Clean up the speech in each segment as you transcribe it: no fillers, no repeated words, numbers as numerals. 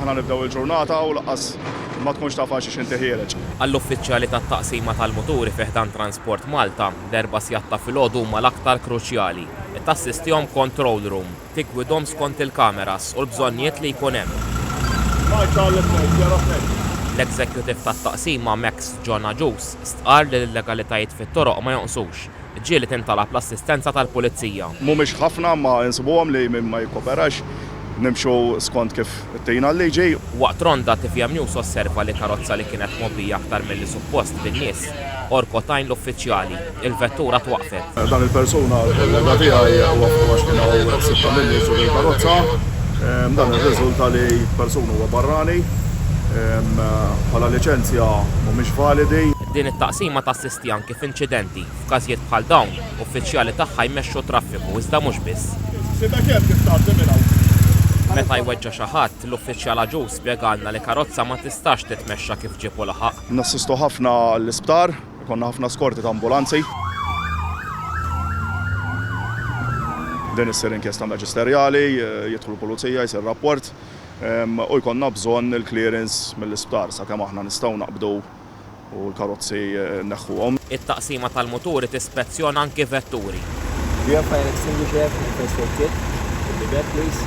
Aħna nibdew il-ġurnata u laqqas ma tkunx taf għax inti ħiereġ. Għall-uffiċjali tat-taqsima tal-muturi fi ħdan Transport Malta, derba sjatta filgħodu huma l-aktar kruċjali. Tassistihom control room, tikwidhom skont il-kameras u l-bżonnijiet li jkun hemm. L-eżekjutiv tat-taqsima Max Jona Juice stqar li l-legalitajiet fit-toroq ma jonqsux. Ġieli tintalab l-assistenza tal-pulizija. Mhumiex ħafna ma insibuhom li min ma jikkoperax nimxu skont kif ittejna l-liġi. Waqt ronda TVM News osserva li karozza li kienet mobbija aktar milli suppost bin-nies orkotajn l-uffiċjali. Il-vettura twaqfet. Dan il-persuna l-kollega tiegħi waqfu għax kienu 6 milli sur il-karozza. Dan ir-riżulta li persuna huwa barrani bħala liċenzja mhumiex validi. Din it-taqsima tassisti anke f'inċidenti. F'każijiet bħal dawn, uffiċjali tagħha jmexxu traffiku iżda mhux biss. Meta jweġġa' xi ħadd, l-uffiċjala ġew spjegalna li karozza ma tistax titmexxa kif ġiepu laħaq. Nassistu ħafna l-isptar, konna ħafna skorti ta' ambulanzi. Din issir inkjesta maġisterjali, jidħlu pulizija, jsir rapport u jkollna bżonn il-clearance mill-isptar sakemm aħna nistgħu naqbdu u l-karozzi neħħuhom. It-taqsima tal-muturi tispezzjona anke vetturi. Do you have fire extinguisher and first aid kit? In the bed, please.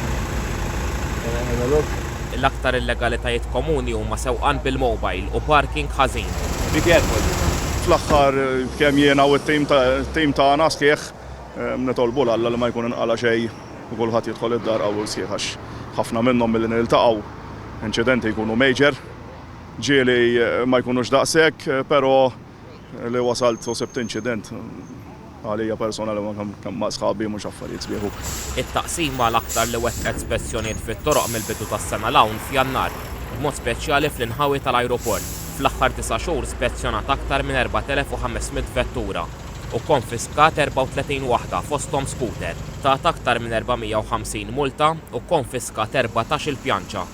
Can I have a look? L-aktar illegalitajiet komuni huma sewqan bil-mobile u parking ħażin. Be careful. Fl-aħħar kemm jiena u t-tim tagħna sħiħ nitolbu l-Alla li ma jkun inqala xejn u kulħadd jidħol id-dar u sħiħ għax ħafna minnhom milli niltaqgħu inċidenti jkunu major. Ġieli ma jkunux daqshekk, però li wasalt u sebt inċident għalija persona li kemm ma' sħabi mhux affarijiet sbieħu. It-taqsima l-aktar li wettqet spezzjonijiet fit-toroq mill-bidu tas-sena l-hawn f'Jannar, b'mod speċjali fl-inħawi tal-ajruport. Fl-aħħar 9 xhur spezzjonat aktar minn 4500 vettura u konfiskat 34 waħda fosthom scooter. Tat aktar minn 450 multa u konfiskat 14 il-pjanċa.